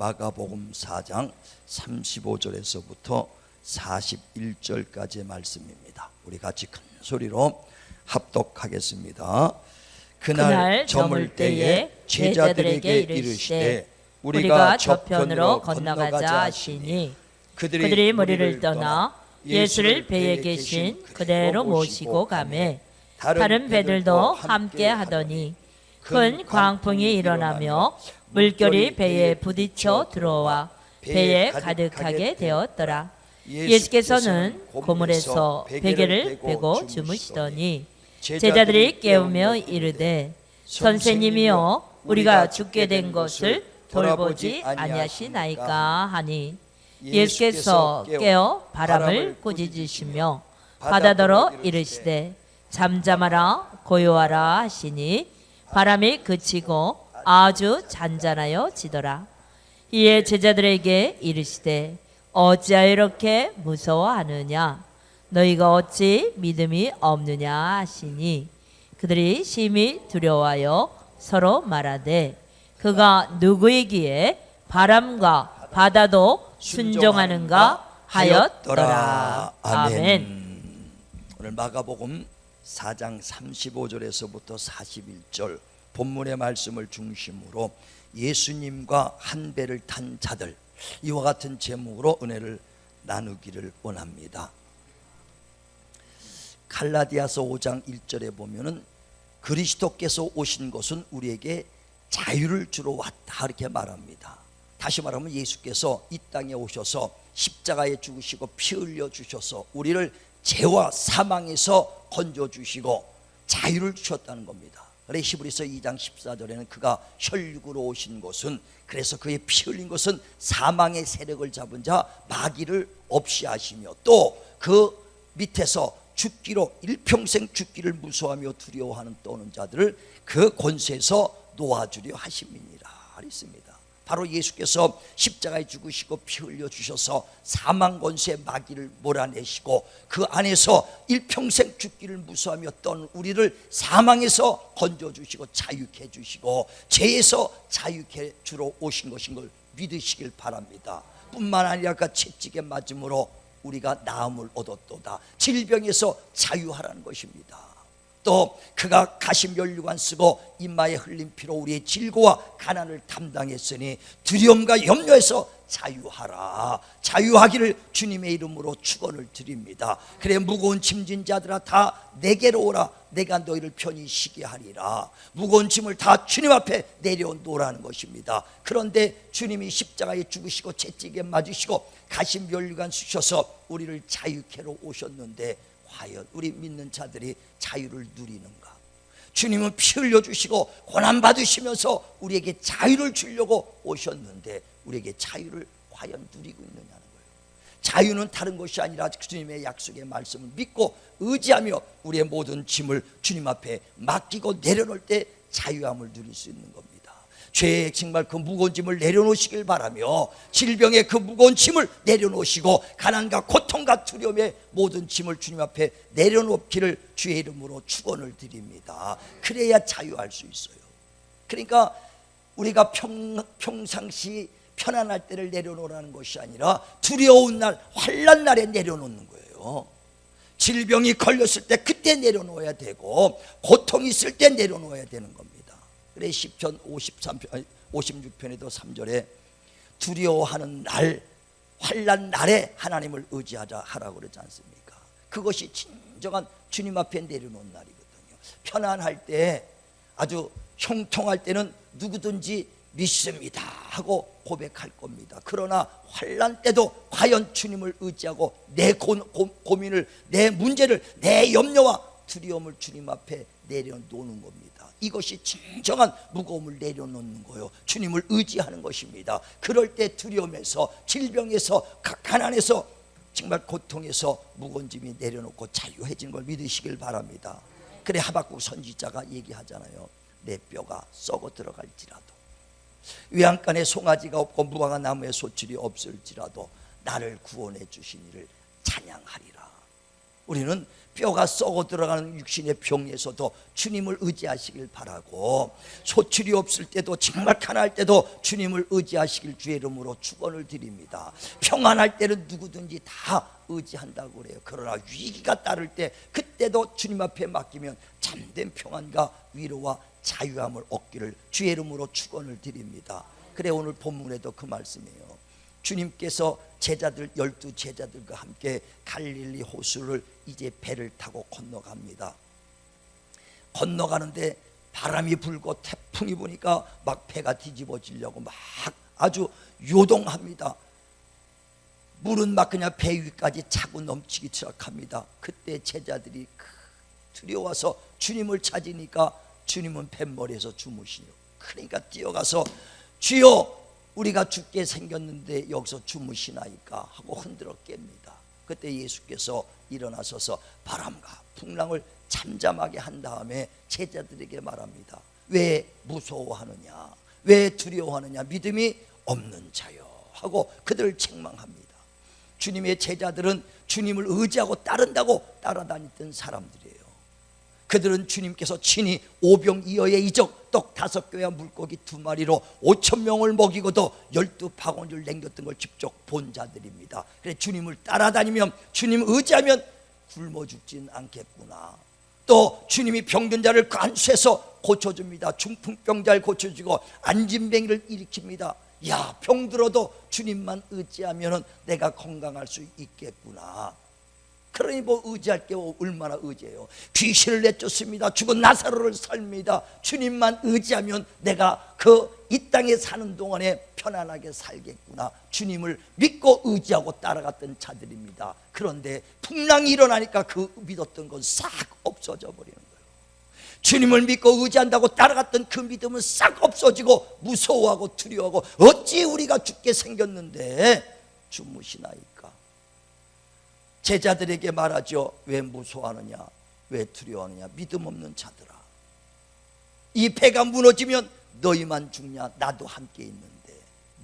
마가복음 4장 35절에서부터 41절까지의 말씀입니다. 우리 같이 큰 소리로 합독하겠습니다. 그날 저물 때에 제자들에게 이르시되 우리가 저편으로 건너가자 하시니 그들이 무리를 떠나 예수를 배에 계신 그대로 모시고 가매 다른 배들도 함께 하더니 큰 광풍이 일어나며 물결이 배에 부딪혀 들어와 배에 가득하게 되었더라. 예수께서는 고물에서 베개를 베고 주무시더니 제자들이 깨우며 이르되 선생님이여 우리가 죽게 된 것을 돌보지 아니하시나이까 하니 예수께서 깨어 바람을 꾸짖으시며 바다더러 이르시되 잠잠하라 고요하라 하시니 바람이 그치고 아주 잔잔하여 지더라. 이에 제자들에게 이르시되 어찌하여 이렇게 무서워하느냐 너희가 어찌 믿음이 없느냐 하시니 그들이 심히 두려워하여 서로 말하되 그가 누구이기에 바람과 바다도 순종하는가 하였더라. 아멘. 오늘 마가복음 4장 35절에서부터 41절 본문의 말씀을 중심으로 예수님과 한 배를 탄 자들, 이와 같은 제목으로 은혜를 나누기를 원합니다. 갈라디아서 5장 1절에 보면은 그리스도께서 오신 것은 우리에게 자유를 주러 왔다 이렇게 말합니다. 다시 말하면 예수께서 이 땅에 오셔서 십자가에 죽으시고 피 흘려 주셔서 우리를 죄와 사망에서 건져 주시고 자유를 주셨다는 겁니다. 그래서 히브리서 2장 14절에는 그가 혈육으로 오신 것은, 그래서 그의 피 흘린 것은 사망의 세력을 잡은 자 마귀를 없이 하시며 또 그 밑에서 죽기로 일평생 죽기를 무서워하며 두려워하는 떠오는 자들을 그 권세에서 놓아주려 하심이니라 했습니다. 바로 예수께서 십자가에 죽으시고 피 흘려 주셔서 사망 권세 마귀를 몰아내시고 그 안에서 일평생 죽기를 무서워하며 떠는 우리를 사망에서 건져주시고 자유케 해주시고 죄에서 자유케 주러 오신 것인 걸 믿으시길 바랍니다. 뿐만 아니라 그 채찍에 맞음으로 우리가 나음을 얻었도다. 질병에서 자유하라는 것입니다. 또 그가 가시면류관 쓰고 이마에 흘린 피로 우리의 질고와 가난을 담당했으니 두려움과 염려에서 자유하라. 자유하기를 주님의 이름으로 축원을 드립니다. 그래 무거운 짐진 자들아 다 내게로 오라. 내가 너희를 편히 쉬게 하리라. 무거운 짐을 다 주님 앞에 내려놓으라는 것입니다. 그런데 주님이 십자가에 죽으시고 채찍에 맞으시고 가시면류관 쓰셔서 우리를 자유케로 오셨는데 과연 우리 믿는 자들이 자유를 누리는가? 주님은 피 흘려주시고 고난받으시면서 우리에게 자유를 주려고 오셨는데 우리에게 자유를 과연 누리고 있느냐는 거예요. 자유는 다른 것이 아니라 주님의 약속의 말씀을 믿고 의지하며 우리의 모든 짐을 주님 앞에 맡기고 내려놓을 때 자유함을 누릴 수 있는 겁니다. 죄의 정말 그 무거운 짐을 내려놓으시길 바라며 질병의 그 무거운 짐을 내려놓으시고 가난과 고통과 두려움의 모든 짐을 주님 앞에 내려놓기를 주의 이름으로 축원을 드립니다. 그래야 자유할 수 있어요. 그러니까 우리가 평상시 편안할 때를 내려놓으라는 것이 아니라 두려운 날, 환난 날에 내려놓는 거예요. 질병이 걸렸을 때 그때 내려놓아야 되고 고통이 있을 때 내려놓아야 되는 겁니다. 그래 시편 56편에도 3절에 두려워하는 날, 환난 날에 하나님을 의지하자 하라고 그러지 않습니까? 그것이 진정한 주님 앞에 내려놓은 날이거든요. 편안할 때, 아주 형통할 때는 누구든지 믿습니다 하고 고백할 겁니다. 그러나 환난 때도 과연 주님을 의지하고 내 고민을, 내 문제를, 내 염려와 두려움을 주님 앞에 내려놓는 겁니다. 이것이 진정한 무거움을 내려놓는 거예요. 주님을 의지하는 것입니다. 그럴 때 두려움에서, 질병에서, 가난에서, 정말 고통에서 무거운 짐이 내려놓고 자유해지는 걸 믿으시길 바랍니다. 그래 하박국 선지자가 얘기하잖아요. 내 뼈가 썩어 들어갈지라도, 외양간에 송아지가 없고 무화과 나무에 소출이 없을지라도 나를 구원해 주신 이를 찬양하리라. 우리는 뼈가 썩어 들어가는 육신의 병에서도 주님을 의지하시길 바라고, 소출이 없을 때도 정말 가난할 때도 주님을 의지하시길 주의 이름으로 축원을 드립니다. 평안할 때는 누구든지 다 의지한다고 그래요. 그러나 위기가 따를 때 그때도 주님 앞에 맡기면 참된 평안과 위로와 자유함을 얻기를 주의 이름으로 축원을 드립니다. 그래 오늘 본문에도 그 말씀이에요. 주님께서 제자들 12제자들과 함께 갈릴리 호수를 이제 배를 타고 건너갑니다. 건너가는데 바람이 불고 태풍이 부니까 막 배가 뒤집어지려고 막 아주 요동합니다. 물은 막 그냥 배 위까지 차고 넘치기 시작합니다. 그때 제자들이 두려워서 주님을 찾으니까 주님은 뱃머리에서 주무시요. 그러니까 뛰어가서 주여 우리가 죽게 생겼는데 여기서 주무시나이까 하고 흔들어 깹니다. 그때 예수께서 일어나셔서 바람과 풍랑을 잠잠하게 한 다음에 제자들에게 말합니다. 왜 무서워하느냐, 왜 두려워하느냐, 믿음이 없는 자요 하고 그들을 책망합니다. 주님의 제자들은 주님을 의지하고 따른다고 따라다니던 사람들이에요. 그들은 주님께서 친히 오병이어의 이적 떡 5개와 물고기 2마리로 5,000명을 먹이고도 12바구니를 남겼던 걸 직접 본 자들입니다. 그래 주님을 따라다니면, 주님 의지하면 굶어 죽진 않겠구나. 또 주님이 병든 자를 간수해서 고쳐줍니다. 중풍병 잘 고쳐주고 안진뱅이를 일으킵니다. 야, 병들어도 주님만 의지하면 내가 건강할 수 있겠구나. 그러니 뭐 의지할 게 얼마나 의지해요. 귀신을 내쫓습니다. 죽은 나사로를 살립니다. 주님만 의지하면 내가 이 땅에 사는 동안에 편안하게 살겠구나. 주님을 믿고 의지하고 따라갔던 자들입니다. 그런데 풍랑이 일어나니까 그 믿었던 건 싹 없어져 버리는 거예요. 주님을 믿고 의지한다고 따라갔던 그 믿음은 싹 없어지고 무서워하고 두려워하고 어찌 우리가 죽게 생겼는데 주무시나이까. 제자들에게 말하죠. 왜 무서워하느냐, 왜 두려워하느냐, 믿음 없는 자들아. 이 배가 무너지면 너희만 죽냐, 나도 함께 있는데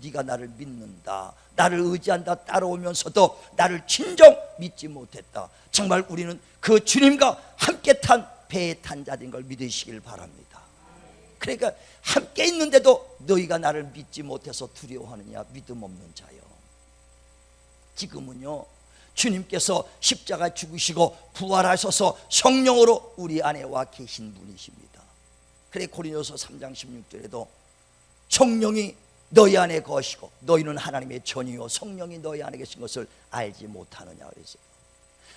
네가 나를 믿는다, 나를 의지한다 따라오면서도 나를 진정 믿지 못했다. 정말 우리는 그 주님과 함께 탄 배에 탄 자인 걸 믿으시길 바랍니다. 그러니까 함께 있는데도 너희가 나를 믿지 못해서 두려워하느냐, 믿음 없는 자요. 지금은요 주님께서 십자가 죽으시고 부활하셔서 성령으로 우리 안에 와 계신 분이십니다. 그래 고린도서 3장 16절에도 성령이 너희 안에 거하시고 너희는 하나님의 전이요 성령이 너희 안에 계신 것을 알지 못하느냐 그랬어요.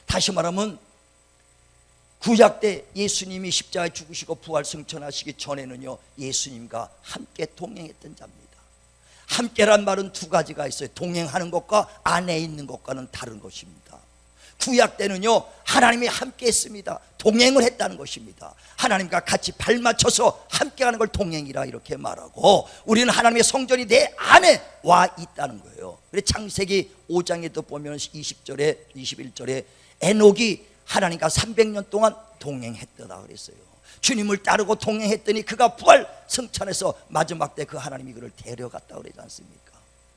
다시 말하면 구약 때 예수님이 십자가에 죽으시고 부활 승천하시기 전에는요 예수님과 함께 동행했던 자입니다. 함께란 말은 두 가지가 있어요. 동행하는 것과 안에 있는 것과는 다른 것입니다. 구약 때는요 하나님이 함께 했습니다. 동행을 했다는 것입니다. 하나님과 같이 발 맞춰서 함께 하는 걸 동행이라 이렇게 말하고, 우리는 하나님의 성전이 내 안에 와 있다는 거예요. 그래서 창세기 5장에도 보면 20절에 21절에 에녹이 하나님과 300년 동안 동행했더라 그랬어요. 주님을 따르고 동행했더니 그가 부활 승천해서 마지막 때 그 하나님이 그를 데려갔다 그러지 않습니까?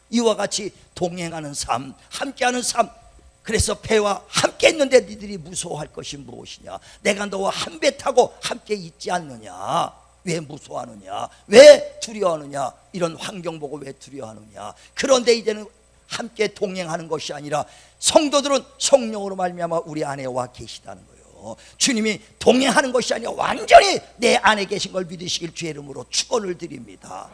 이와 같이 동행하는 삶, 함께하는 삶. 그래서 배와 함께 있는데 니들이 무서워할 것이 무엇이냐, 내가 너와 한 배 타고 함께 있지 않느냐, 왜 무서워하느냐, 왜 두려워하느냐, 이런 환경 보고 왜 두려워하느냐. 그런데 이제는 함께 동행하는 것이 아니라 성도들은 성령으로 말미암아 우리 안에 와 계시다는 거예요. 주님이 동행하는 것이 아니라 완전히 내 안에 계신 걸 믿으시길 주의 이름으로 축원을 드립니다.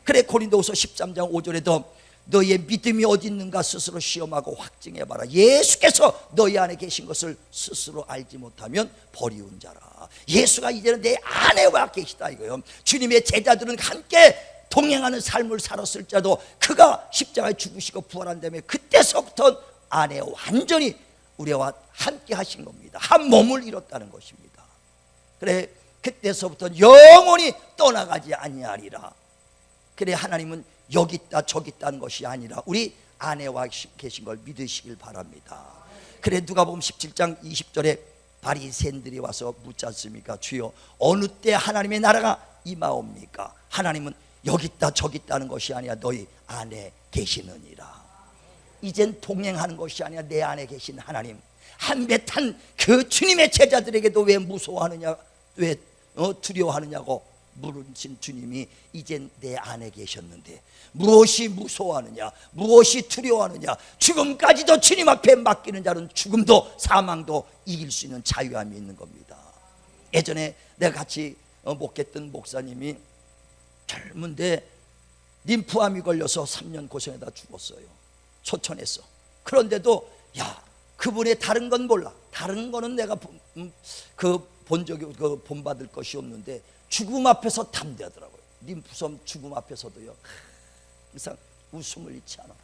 그래 고린도후서 13장 5절에도 너희의 믿음이 어디 있는가 스스로 시험하고 확증해봐라. 예수께서 너희 안에 계신 것을 스스로 알지 못하면 버리운 자라. 예수가 이제는 내 안에 와 계시다 이거예요. 주님의 제자들은 함께 동행하는 삶을 살았을 자도 그가 십자가에 죽으시고 부활한 다음에 그때서부터 안에 완전히 우리와 함께 하신 겁니다. 한 몸을 이뤘다는 것입니다. 그래 그때서부터 영원히 떠나가지 아니하리라. 그래 하나님은 여기 있다 저기 있다는 것이 아니라 우리 안에 와 계신 걸 믿으시길 바랍니다. 그래 누가복음 17장 20절에 바리새인들이 와서 묻지 않습니까? 주여 어느 때 하나님의 나라가 임하옵니까? 하나님은 여기 있다 저기 있다는 것이 아니라 너희 안에 계시느니라. 이젠 동행하는 것이 아니라 내 안에 계신 하나님, 한 배 탄 그 주님의 제자들에게도 왜 무서워하느냐, 왜 두려워하느냐고 물으신 주님이 이젠 내 안에 계셨는데 무엇이 무서워하느냐, 무엇이 두려워하느냐. 죽음까지도 주님 앞에 맡기는 자는 죽음도 사망도 이길 수 있는 자유함이 있는 겁니다. 예전에 내가 같이 목했던 목사님이 젊은데 림프암이 걸려서 3년 고생하다 죽었어요. 소천했어. 그런데도 그분의 다른 건 몰라. 다른 거는 내가 본 적이 본받을 것이 없는데 죽음 앞에서 담대하더라고요. 림프섬 죽음 앞에서도요, 항상 웃음을 잃지 않아.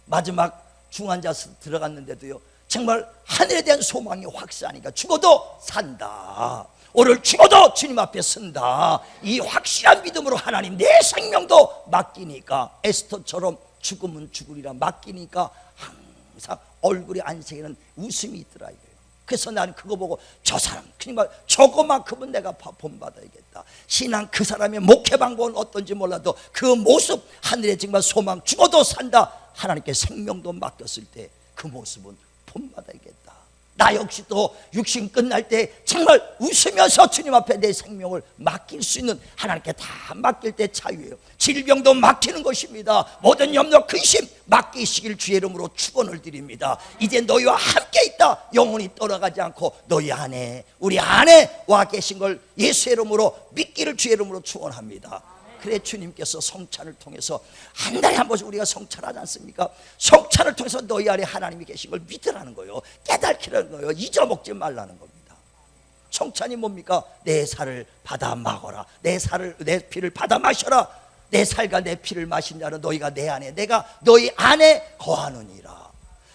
마지막 중환자실 들어갔는데도요, 정말 하늘에 대한 소망이 확실하니까 죽어도 산다, 오늘 죽어도 주님 앞에 선다, 이 확실한 믿음으로 하나님 내 생명도 맡기니까, 에스더처럼 죽으면 죽으리라 맡기니까 항상 얼굴에 안색에는 웃음이 있더라 이거예요. 그래서 나는 그거 보고 저 사람 그러니까 저거만큼은 내가 본받아야겠다. 신앙 그 사람의 목회 방법은 어떤지 몰라도 그 모습, 하늘에 정말 소망, 죽어도 산다, 하나님께 생명도 맡겼을 때 그 모습은 본받아야겠다. 나 역시도 육신 끝날 때 정말 웃으면서 주님 앞에 내 생명을 맡길 수 있는, 하나님께 다 맡길 때 자유예요. 질병도 맡기는 것입니다. 모든 염려 근심 맡기시길 주의 이름으로 축원을 드립니다. 이제 너희와 함께 있다, 영원히 떠나가지 않고 너희 안에, 우리 안에 와 계신 걸 예수의 이름으로 믿기를 주의 이름으로 축원합니다. 그래 주님께서 성찬을 통해서 한 달에 한 번씩 우리가 성찬하지 않습니까? 성찬을 통해서 너희 안에 하나님이 계신 걸 믿으라는 거예요. 깨닫기라는 거예요. 잊어먹지 말라는 겁니다. 성찬이 뭡니까? 내 살을 받아 마거라, 내 피를 받아 마셔라. 내 살과 내 피를 마신 자는 너희가 내 안에, 내가 너희 안에 거하느니라.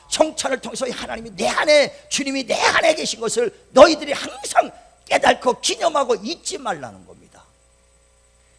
성찬을 통해서 하나님이 내 안에, 주님이 내 안에 계신 것을 너희들이 항상 깨닫고 기념하고 잊지 말라는 겁니다.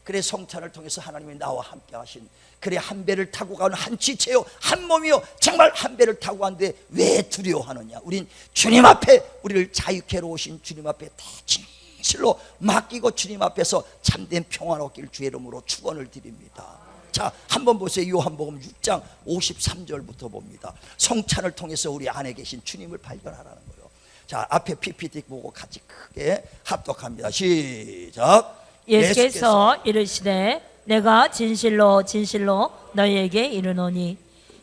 그래 성찬을 통해서 하나님이 나와 함께 하신, 그래 한 배를 타고 가는 한 지체요, 한 몸이요, 정말 한 배를 타고 가는데 왜 두려워하느냐. 우린 주님 앞에, 우리를 자유케 하러 오신 주님 앞에 다 진실로 맡기고 주님 앞에서 참된 평안을 얻길 주의 이름으로 축원을 드립니다. 자, 한번 보세요. 요한복음 6장 53절부터 봅니다. 성찬을 통해서 우리 안에 계신 주님을 발견하라는 거예요. 자, 앞에 PPT 보고 같이 크게 합독합니다. 시작. 예수께서 이르시되 내가 진실로 진실로 너희에게 이르노니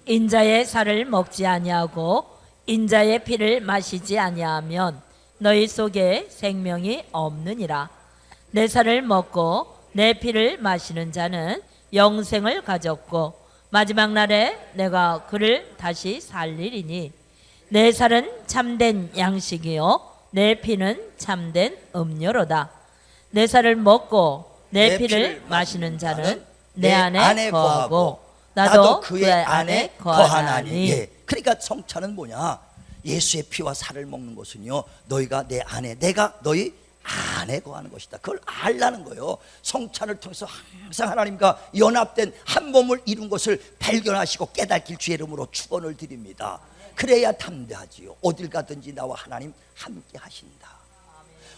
인자의 살을 먹지 아니하고 인자의 피를 마시지 아니하면 너희 속에 생명이 없느니라. 내 살을 먹고 내 피를 마시는 자는 영생을 가졌고 마지막 날에 내가 그를 다시 살리리니 내 살은 참된 양식이요 내 피는 참된 음료로다. 내 살을 먹고 내 피를 마시는 자는 내 안에 거하고 나도 그의 안에 거하나니. 예. 그러니까 성찬은 뭐냐? 예수의 피와 살을 먹는 것은요, 너희가 내 안에, 내가 너희 안에 거하는 것이다. 그걸 알라는 거예요. 성찬을 통해서 항상 하나님과 연합된 한 몸을 이룬 것을 발견하시고 깨닫길 주의 이름으로 축원을 드립니다. 그래야 담대하지요. 어딜 가든지 나와 하나님 함께 하신다.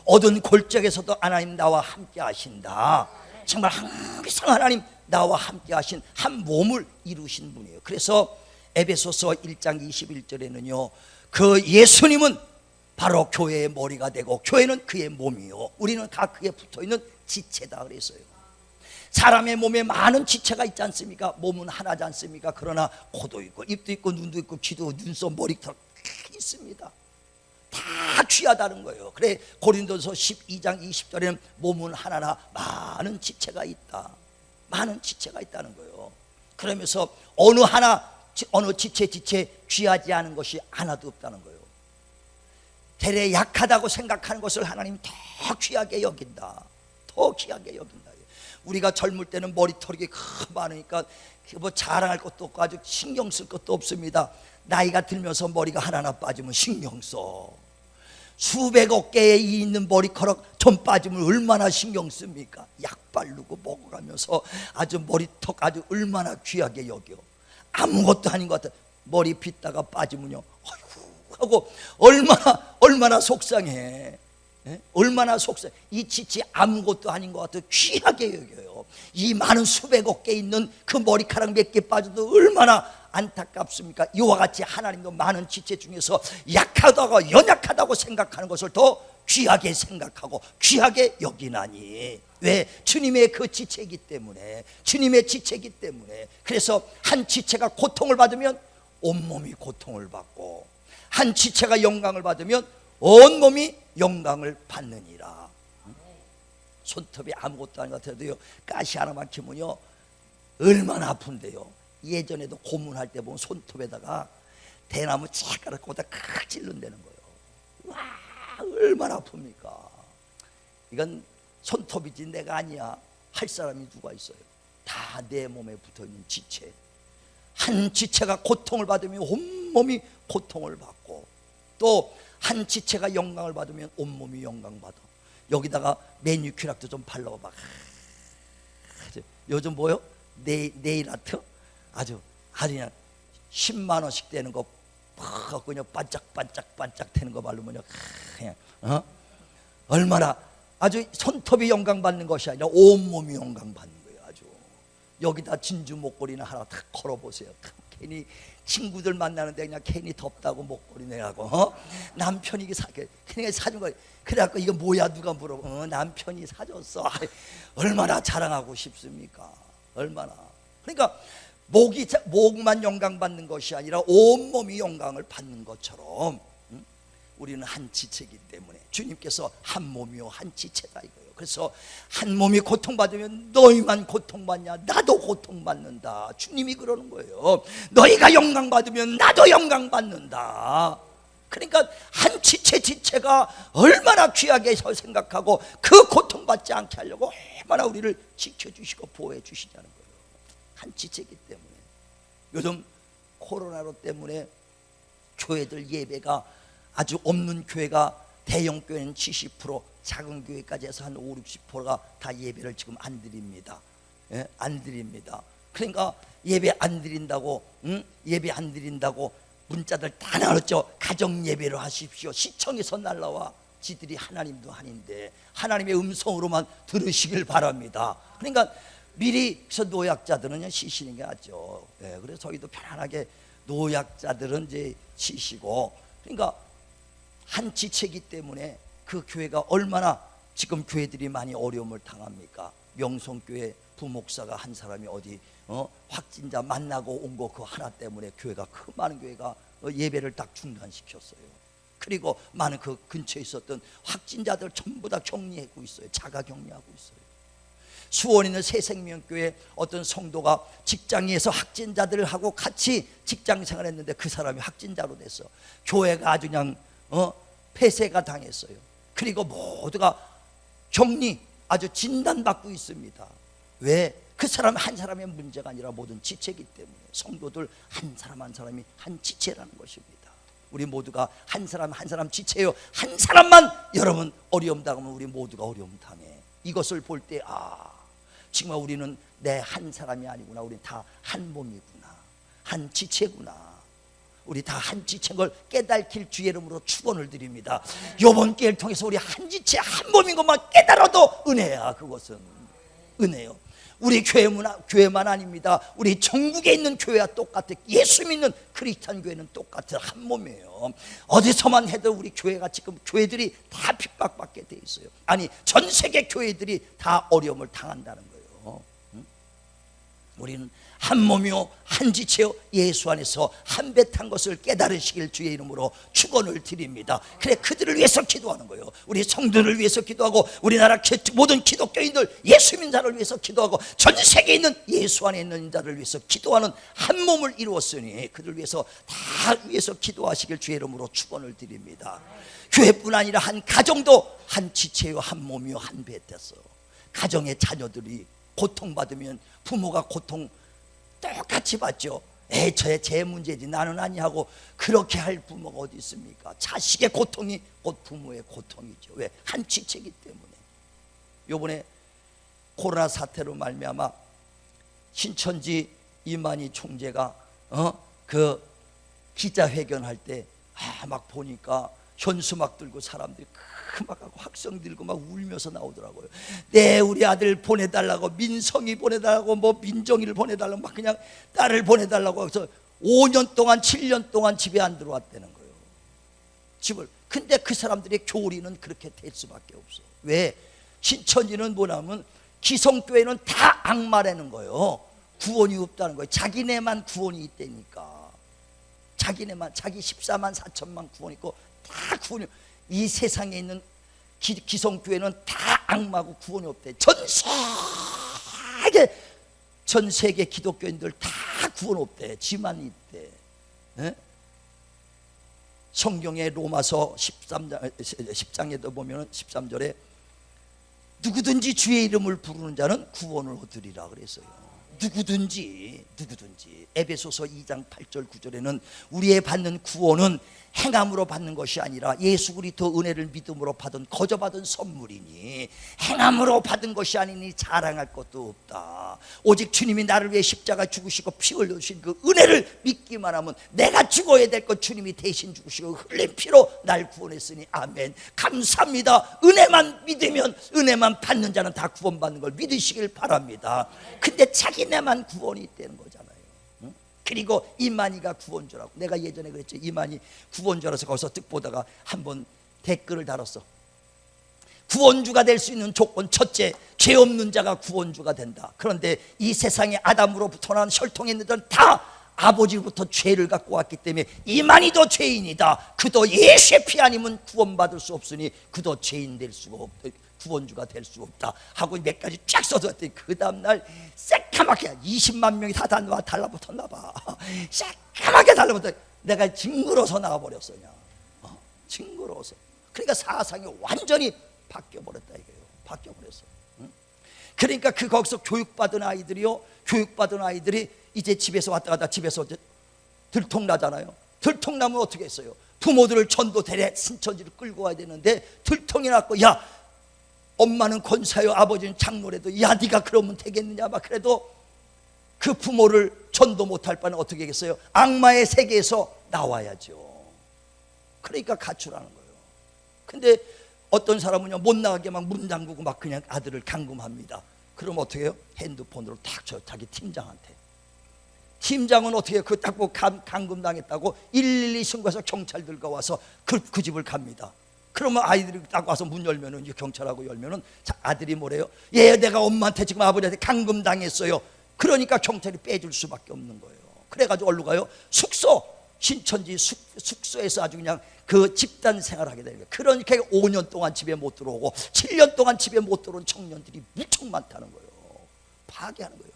어두운 골짜기에서도 하나님 나와 함께 하신다. 정말 항상 하나님 나와 함께 하신 한 몸을 이루신 분이에요. 그래서 에베소서 1장 21절에는요, 그 예수님은 바로 교회의 머리가 되고 교회는 그의 몸이요 우리는 다 그에 붙어있는 지체다 그랬어요. 사람의 몸에 많은 지체가 있지 않습니까? 몸은 하나지 않습니까? 그러나 코도 있고 입도 있고 눈도 있고 귀도, 눈썹, 머리털 있습니다. 다 귀하다는 거예요. 그래 고린도서 12장 20절에는 몸은 하나나 많은 지체가 있다, 많은 지체가 있다는 거예요. 그러면서 어느 지체 귀하지 않은 것이 하나도 없다는 거예요. 대래 약하다고 생각하는 것을 하나님 더 귀하게 여긴다, 더 귀하게 여긴다. 우리가 젊을 때는 머리털이 많으니까 뭐 자랑할 것도 없고 아주 신경 쓸 것도 없습니다. 나이가 들면서 머리가 하나나 빠지면 신경 써. 수백억 개의 있는 머리카락 좀 빠지면 얼마나 신경 씁니까? 약 바르고 먹어가면서 아주 머리턱 아주 얼마나 귀하게 여겨. 아무것도 아닌 것 같아. 머리 빗다가 빠지면요, 아이고 하고 얼마나 속상해. 얼마나 속상해. 이 지치 아무것도 아닌 것 같아 귀하게 여겨요. 이 많은 수백억 개 있는 그 머리카락 몇 개 빠져도 얼마나 안타깝습니까? 이와 같이 하나님도 많은 지체 중에서 약하다고 연약하다고 생각하는 것을 더 귀하게 생각하고 귀하게 여기나니, 왜? 주님의 그 지체이기 때문에, 주님의 지체이기 때문에. 그래서 한 지체가 고통을 받으면 온몸이 고통을 받고, 한 지체가 영광을 받으면 온몸이 영광을 받느니라. 손톱이 아무것도 아닌 것 같아도요, 가시 하나 막히면요 얼마나 아픈데요. 예전에도 고문할 때 보면 손톱에다가 대나무 치가락 꽂아 칵 찔른다는 거예요. 와, 얼마나 아픕니까? 이건 손톱이지 내가 아니야 할 사람이 누가 있어요? 다 내 몸에 붙어있는 지체. 한 지체가 고통을 받으면 온몸이 고통을 받고, 또 한 지체가 영광을 받으면 온몸이 영광받아. 여기다가 매니큐락도 좀 발라봐. 요즘 뭐요? 네일 아트? 아주 그냥 10만 원씩 되는 거 팍 그냥 반짝반짝 되는 거 바르면요 그냥 얼마나 아주 손톱이 영광 받는 것이 아니라 온몸이 영광 받는 거예요. 아주 여기다 진주 목걸이나 하나 탁 걸어보세요. 괜히 친구들 만나는데 그냥 괜히 덥다고 목걸이 내라고 남편이 이게 그냥 사준 거예요. 그래갖고 이거 뭐야 누가 물어보 남편이 사줬어. 얼마나 자랑하고 싶습니까? 얼마나. 그러니까 목만 영광 받는 것이 아니라 온몸이 영광을 받는 것처럼 우리는 한 지체이기 때문에 주님께서 한 몸이요 한 지체다 이거예요. 그래서 한 몸이 고통받으면 너희만 고통받냐? 나도 고통받는다. 주님이 그러는 거예요. 너희가 영광 받으면 나도 영광 받는다. 그러니까 한 지체가 얼마나 귀하게 생각하고 그 고통받지 않게 하려고 얼마나 우리를 지켜주시고 보호해 주시냐는 거예요. 한 지체이기 때문에. 요즘 코로나로 때문에 교회들 예배가 아주 없는 교회가, 대형 교회는 70%, 작은 교회까지 해서 한 5, 60%가 다 예배를 지금 안 드립니다. 예? 안 드립니다. 그러니까 예배 안 드린다고, 예배 안 드린다고 문자들 다 나왔죠. 가정 예배로 하십시오. 시청에서 날라와. 지들이 하나님도 아닌데 하나님의 음성으로만 들으시길 바랍니다. 그러니까 미리 저 노약자들은 쉬시는 게 낫죠. 네, 그래서 저희도 편안하게 노약자들은 이제 쉬시고, 그러니까 한 지체이기 때문에 그 교회가 얼마나 지금 교회들이 많이 어려움을 당합니까? 명성교회 부목사가 한 사람이 어디 확진자 만나고 온 거 그 하나 때문에 교회가 그 많은 교회가 예배를 딱 중단시켰어요. 그리고 많은 그 근처에 있었던 확진자들 전부 다 격리하고 있어요. 자가 격리하고 있어요. 수원에 있는 새생명교회 어떤 성도가 직장에서 확진자들하고 같이 직장 생활했는데 그 사람이 확진자로 됐어. 교회가 아주 그냥 폐쇄가 당했어요. 그리고 모두가 격리, 아주 진단받고 있습니다. 왜? 그 사람 한 사람의 문제가 아니라 모든 지체이기 때문에. 성도들 한 사람 한 사람이 한 지체라는 것입니다. 우리 모두가 한 사람 한 사람 지체요. 한 사람만 여러분 어려움 당하면 우리 모두가 어려움 당해. 이것을 볼 때 정말 우리는 내 한 사람이 아니구나. 우리 다 한 몸이구나. 한 지체구나. 우리 다 한 지체인 걸 깨달길 주의 이름으로 축원을 드립니다. 이번 기회를 통해서 우리 한 지체 한 몸인 것만 깨달아도 은혜야. 그것은 은혜요. 우리 교회만 아닙니다. 우리 전국에 있는 교회와 똑같아. 예수 믿는 크리스찬 교회는 똑같아. 한 몸이에요. 어디서만 해도 우리 교회가 지금 교회들이 다 핍박받게 돼 있어요. 아니 전 세계 교회들이 다 어려움을 당한다는 거예요. 우리는 한 몸이요 한 지체요 예수 안에서 한 배 탄 것을 깨달으시길 주의 이름으로 축원을 드립니다. 그래 그들을 위해서 기도하는 거예요. 우리 성도를 위해서 기도하고 우리나라 모든 기독교인들 예수 믿는 자를 위해서 기도하고 전 세계에 있는 예수 안에 있는 자를 위해서 기도하는 한 몸을 이루었으니 그들을 위해서 다 위해서 기도하시길 주의 이름으로 축원을 드립니다. 교회뿐 아니라 한 가정도 한 지체요 한 몸이요 한 배 됐어. 가정의 자녀들이 고통받으면 부모가 고통 똑같이 받죠. 제 문제지 나는 아니하고 그렇게 할 부모가 어디 있습니까? 자식의 고통이 곧 부모의 고통이죠. 왜? 한 지체이기 때문에. 요번에 코로나 사태로 말미암아 신천지 이만희 총재가 그 기자회견할 때 막 보니까 현수막 들고 사람들이 막 하고 학생 들고 막 울면서 나오더라고요. 네, 우리 아들 보내달라고, 민성이 보내달라고, 뭐 민정이를 보내달라고, 막 그냥 딸을 보내달라고 해서 5년 동안 7년 동안 집에 안 들어왔다는 거예요. 집을. 근데 그 사람들의 교리는 그렇게 될 수밖에 없어. 왜? 신천지는 뭐냐면 기성교회는 다 악마라는 거예요. 구원이 없다는 거예요. 자기네만 구원이 있다니까. 자기네만, 자기 14만 4천만 구원 있고 다 구원이. 이 세상에 있는 기성교회는 다 악마고 구원이 없대. 전 세계 기독교인들 다 구원 없대. 지만 있대. 에? 성경의 로마서 10장에도 보면 13절에 누구든지 주의 이름을 부르는 자는 구원을 얻으리라 그랬어요. 누구든지. 에베소서 2장 8절 9절에는 우리의 받는 구원은 행함으로 받는 것이 아니라 예수 그리스도 은혜를 믿음으로 받은 거저 받은 선물이니 행함으로 받은 것이 아니니 자랑할 것도 없다. 오직 주님이 나를 위해 십자가 죽으시고 피 흘려주신 그 은혜를 믿기만 하면 내가 죽어야 될 것 주님이 대신 죽으시고 흘린 피로 날 구원했으니 아멘. 감사합니다. 은혜만 믿으면, 은혜만 받는 자는 다 구원받는 걸 믿으시길 바랍니다. 근데 자기네만 구원이 되는 거잖아요. 그리고 이만희가 구원주라고. 내가 예전에 그랬죠. 이만희 구원주라서 거기서 뜻 보다가 한번 댓글을 달았어. 구원주가 될 수 있는 조건, 첫째, 죄 없는 자가 구원주가 된다. 그런데 이 세상에 아담으로부터 난 혈통에 있는 자는 다 아버지로부터 죄를 갖고 왔기 때문에 이만희도 죄인이다. 그도 예수의 피 아니면 구원받을 수 없으니 그도 죄인 될 수가 없다. 구원주가 될 수 없다 하고 몇 가지 쫙 써줬더니 그 다음날 새까맣게 20만 명이 다 달라붙었나 봐. 새까맣게 달라붙어. 내가 징그러서 나와버렸어. 그냥 징그러워서. 그러니까 사상이 완전히 바뀌어버렸다 이거예요. 바뀌어버렸어. 그러니까 거기서 교육받은 아이들이 이제 집에서 왔다 갔다 집에서 들통나잖아요. 들통나면 어떻게 했어요? 부모들을 전도 대래 신천지를 끌고 와야 되는데 들통이 났고, 야 엄마는 권사요 아버지는 장로래도 야 네가 그러면 되겠느냐 막. 그래도 그 부모를 전도 못할 바는 어떻게 하겠어요? 악마의 세계에서 나와야죠. 그러니까 가출하는 거예요. 근데 어떤 사람은요 못 나가게 막 문 잠그고 막 그냥 아들을 감금합니다. 그럼 어떻게 해요? 핸드폰으로 딱 저 자기 팀장한테. 팀장은 어떻게 해요? 딱 보고 감금당했다고 112 신고해서 경찰들과 와서 그 집을 갑니다. 그러면 아이들이 딱 와서 문 열면은, 경찰하고 열면은 아들이 뭐래요? 예, 내가 엄마한테 지금 아버지한테 감금당했어요. 그러니까 경찰이 빼줄 수밖에 없는 거예요. 그래가지고 어디로 가요? 신천지 숙소에서 아주 그냥 그 집단 생활하게 되는 거예요. 그러니까 5년 동안 집에 못 들어오고 7년 동안 집에 못 들어온 청년들이 무척 많다는 거예요. 파괴하는 거예요.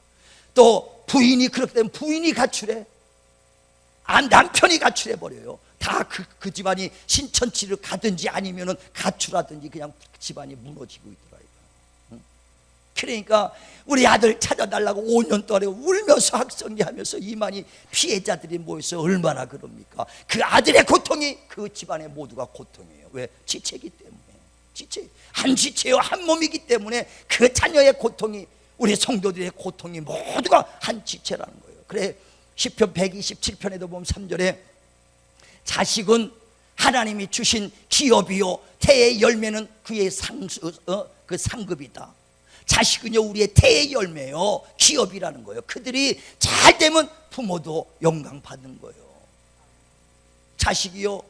또 부인이 그렇게 되면 부인이 가출해. 남편이 가출해버려요. 다 그 집안이 신천지를 가든지 아니면은 가출하든지 그냥 집안이 무너지고 있더라. 그러니까 우리 아들 찾아달라고 5년 동안 울면서 학성기하면서 이만희 피해자들이 모여서 얼마나 그럽니까? 그 아들의 고통이 그 집안의 모두가 고통이에요. 왜? 지체이기 때문에. 한 지체요 한 몸이기 때문에 그 자녀의 고통이, 우리 성도들의 고통이 모두가 한 지체라는 거예요. 그래 시편 127편에도 보면 3절에 자식은 하나님이 주신 기업이요 태의 열매는 그의 그 상급이다. 자식은요 우리의 태의 열매요 기업이라는 거예요. 그들이 잘 되면 부모도 영광 받는 거예요. 자식이요,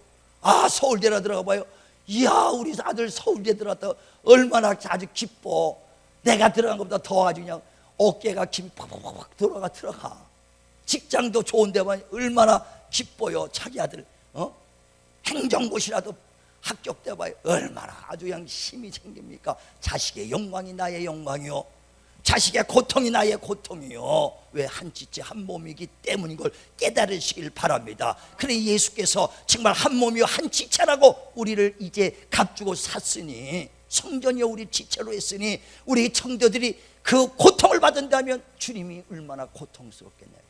서울대라 들어가 봐요. 이야 우리 아들 서울대 들어갔다 얼마나 아주 기뻐. 내가 들어간 것보다 더 아주 그냥 어깨가 힘이 팍팍팍 들어가. 직장도 좋은데만 얼마나 기뻐요. 자기 아들 행정고시라도 합격돼 봐요. 얼마나 아주 그냥 힘이 생깁니까? 자식의 영광이 나의 영광이요, 자식의 고통이 나의 고통이요. 왜? 한 지체 한 몸이기 때문인 걸 깨달으시길 바랍니다. 그래 예수께서 정말 한 몸이요 한 지체라고 우리를 이제 값주고 샀으니, 성전이요 우리 지체로 했으니 우리 청도들이 그 고통을 받은다면 주님이 얼마나 고통스럽겠냐고.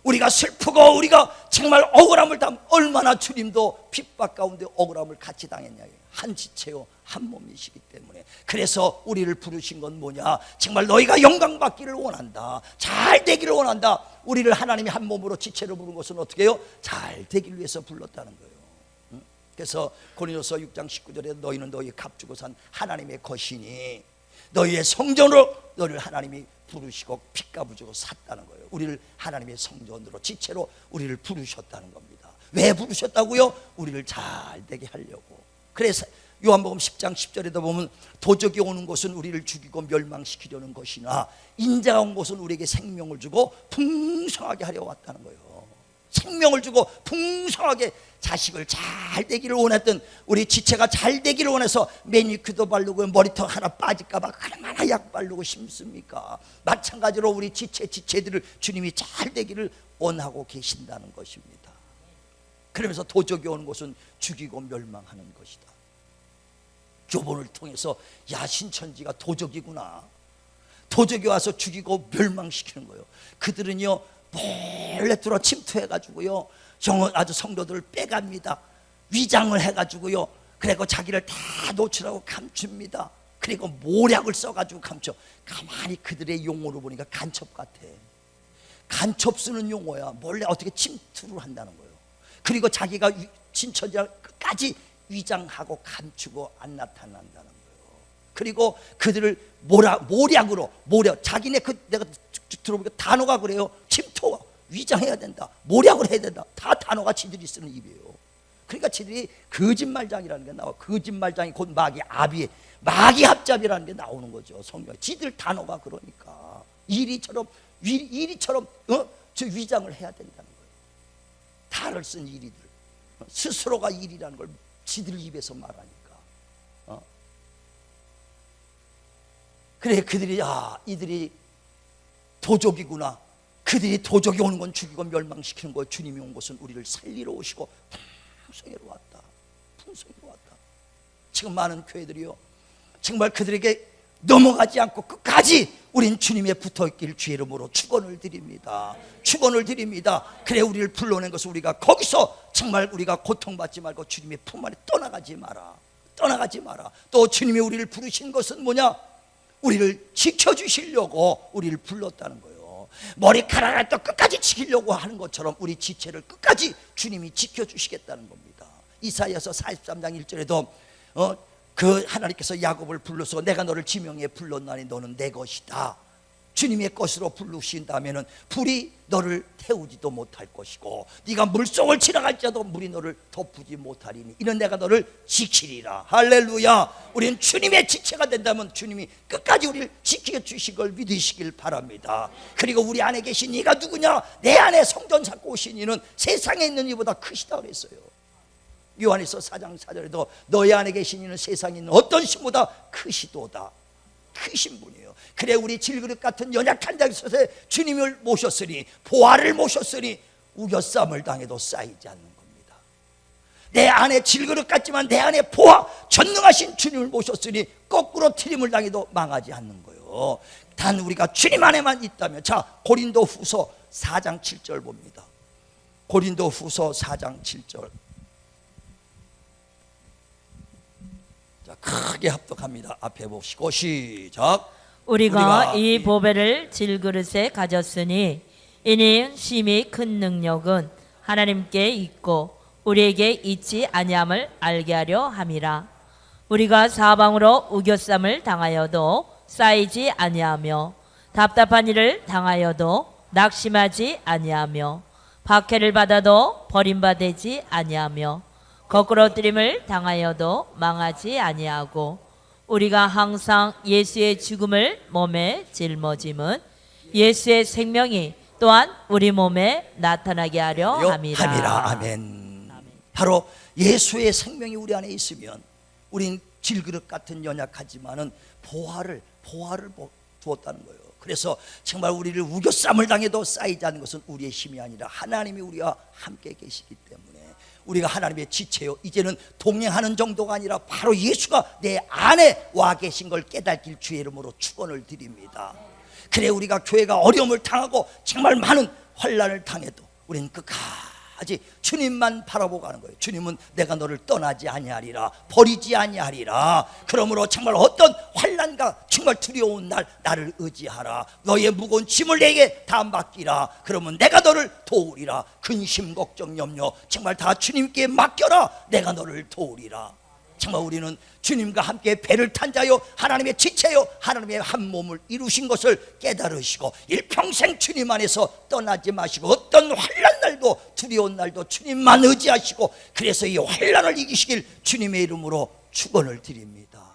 우리가 슬프고 우리가 정말 억울함을 당하면 얼마나 주님도 핍박 가운데 억울함을 같이 당했냐고. 한 지체요 한 몸이시기 때문에. 그래서 우리를 부르신 건 뭐냐? 정말 너희가 영광 받기를 원한다, 잘 되기를 원한다. 우리를 하나님이 한 몸으로 지체로 부른 것은 어떻게 해요? 잘 되기를 위해서 불렀다는 거예요. 그래서 고린도서 6장 19절에 너희는 너희 값주고 산 하나님의 것이니 너희의 성전으로 너를 하나님이 부르시고 핏값을 주고 샀다는 거예요. 우리를 하나님의 성전으로 지체로 우리를 부르셨다는 겁니다. 왜 부르셨다고요? 우리를 잘 되게 하려고. 그래서 요한복음 10장 10절에도 보면 도적이 오는 것은 우리를 죽이고 멸망시키려는 것이나 인자가 온 것은 우리에게 생명을 주고 풍성하게 하려 왔다는 거예요. 생명을 주고 풍성하게 자식을 잘 되기를 원했던 우리 지체가 잘 되기를 원해서 매니큐도 바르고 머리털 하나 빠질까봐 얼마나 약 바르고 심습니까? 마찬가지로 우리 지체들을 주님이 잘 되기를 원하고 계신다는 것입니다. 그러면서 도적이 오는 것은 죽이고 멸망하는 것이다. 교본을 통해서 야, 신천지가 도적이구나. 도적이 와서 죽이고 멸망시키는 거예요. 그들은요 몰래 들어 침투해가지고요 아주 성도들을 빼갑니다. 위장을 해가지고요 그리고 자기를 다 노출하고 감춥니다. 그리고 모략을 써가지고 감춰. 가만히 그들의 용어를 보니까 간첩 같아. 간첩 쓰는 용어야. 몰래 어떻게 침투를 한다는 거예요. 그리고 자기가 신천지를 끝까지 위장하고 감추고 안 나타난다는 거예요. 그리고 그들을 모략으로 자기네 내가 들어보니까 단어가 그래요. 침투, 위장해야 된다, 모략을 해야 된다. 다 단어가 지들이 쓰는 입이에요. 그러니까 지들이 거짓말장이라는 게 나와. 거짓말장이 곧 마귀 합잡이라는 게 나오는 거죠. 성경 지들 단어가 그러니까 이리처럼 저 위장을 해야 된다는 거예요. 탈을 쓴 이리들 스스로가 일이라는 걸 지들 입에서 말하니까. 그래 그들이 이들이 도적이구나. 그들이 도적이 오는 건 죽이고 멸망시키는 거예요. 주님이 온 것은 우리를 살리러 오시고 풍성히로 왔다. 지금 많은 교회들이요 정말 그들에게 넘어가지 않고 끝까지 우린 주님에 붙어있길 주의 이름으로 축원을 드립니다. 그래 우리를 불러낸 것을 우리가 거기서 정말 우리가 고통받지 말고 주님의 품 안에 떠나가지 마라. 또 주님이 우리를 부르신 것은 뭐냐? 우리를 지켜주시려고 우리를 불렀다는 거예요. 머리카락을 또 끝까지 지키려고 하는 것처럼 우리 지체를 끝까지 주님이 지켜주시겠다는 겁니다. 이사야서 43장 1절에도 그 하나님께서 야곱을 불러서 내가 너를 지명해 불렀나니 너는 내 것이다. 주님의 것으로 부르신다면은 불이 너를 태우지도 못할 것이고 네가 물속을 지나갈지라도 물이 너를 덮지 못하리니 이는 내가 너를 지키리라. 할렐루야. 우리는 주님의 지체가 된다면 주님이 끝까지 우리를 지켜주실 걸 믿으시길 바랍니다. 그리고 우리 안에 계신 이가 누구냐? 내 안에 성전 쌓고 오신 이는 세상에 있는 이보다 크시다 그랬어요. 요한일서 4장 4절에도 너희 안에 계신 이는 세상에 있는 어떤 신보다 크시도다. 크신 분이에요. 그래 우리 질그릇 같은 연약한 자에서 주님을 모셨으니 보화를 모셨으니 우겨쌈을 당해도 쌓이지 않는 겁니다. 내 안에 질그릇 같지만 내 안에 보화 전능하신 주님을 모셨으니 거꾸로 트림을 당해도 망하지 않는 거예요. 단 우리가 주님 안에만 있다면. 자, 고린도후서 4장 7절 봅니다. 고린도후서 4장 7절. 자, 크게 합독합니다. 앞에 보시고 시작. 우리가 이 보배를 질그릇에 가졌으니 이는 심히 큰 능력은 하나님께 있고 우리에게 있지 아니함을 알게 하려 함이라. 우리가 사방으로 우겨쌈을 당하여도 쌓이지 아니하며 답답한 일을 당하여도 낙심하지 아니하며 박해를 받아도 버림받지 아니하며 거꾸로 뜨림을 당하여도 망하지 아니하고 우리가 항상 예수의 죽음을 몸에 짊어짐은 예수의 생명이 또한 우리 몸에 나타나게 하려 함이라. 아멘. 바로 예수의 생명이 우리 안에 있으면 우린 질그릇 같은 연약하지만은 보화를 두었다는 거예요. 그래서 정말 우리를 우겨쌈을 당해도 쌓이지 않는 것은 우리의 힘이 아니라 하나님이 우리와 함께 계시기 때문에 우리가 하나님의 지체요. 이제는 동행하는 정도가 아니라 바로 예수가 내 안에 와 계신 걸 깨닫길 주의 이름으로 축원을 드립니다. 그래 우리가 교회가 어려움을 당하고 정말 많은 환난을 당해도 우리는 끝까지 주님만 바라보고 가는 거예요. 주님은 내가 너를 떠나지 아니하리라, 버리지 아니하리라. 그러므로 정말 어떤 환난과 정말 두려운 날 나를 의지하라. 너의 무거운 짐을 내게 다 맡기라. 그러면 내가 너를 도우리라. 근심 걱정 염려 정말 다 주님께 맡겨라. 내가 너를 도우리라. 정말 우리는 주님과 함께 배를 탄 자요 하나님의 지체요 하나님의 한 몸을 이루신 것을 깨달으시고 일평생 주님 안에서 떠나지 마시고 어떤 환난 날도 두려운 날도 주님만 의지하시고 그래서 이 환난을 이기시길 주님의 이름으로 축원을 드립니다.